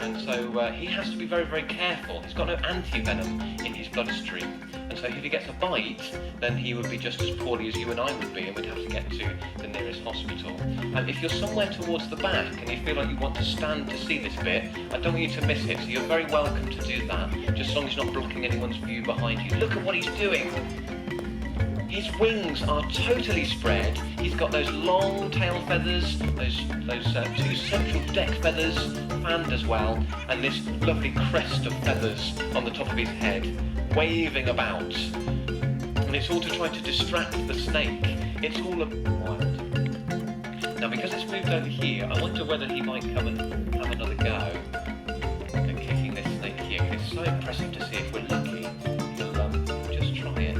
And so he has to be very, very careful. He's got no anti-venom in his bloodstream, and so if he gets a bite, then he would be just as poorly as you and I would be, and we'd have to get to the nearest hospital. And if you're somewhere towards the back and you feel like you want to stand to see this bit, I don't want you to miss it, so you're very welcome to do that, just as long as you're not blocking anyone's view behind you. Look at what he's doing! His wings are totally spread. He's got those long tail feathers, those two central deck feathers fanned as well, and this lovely crest of feathers on the top of his head, waving about. And it's all to try to distract the snake. It's all wild. Now, because it's moved over here, I wonder whether he might come and have another go at kicking this snake here. It's so impressive to see. If we're lucky, he'll just try it.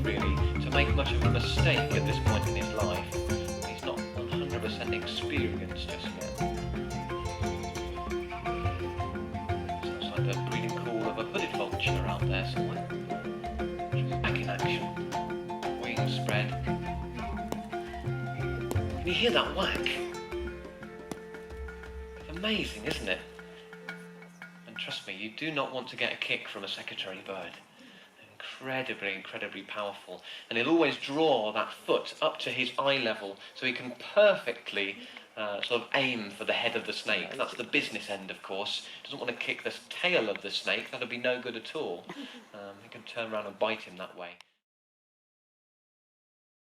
Really, to make much of a mistake at this point in his life. He's not 100% experienced just yet. Sounds like the breeding call of a hooded vulture out there somewhere. Back in action. Wings spread. Can you hear that whack? It's amazing, isn't it? And trust me, you do not want to get a kick from a secretary bird. Incredibly powerful, and he'll always draw that foot up to his eye level so he can perfectly sort of aim for the head of the snake. That's the business end, of course. Doesn't want to kick the tail of the snake, that'll be no good at all. He can turn around and bite him that way.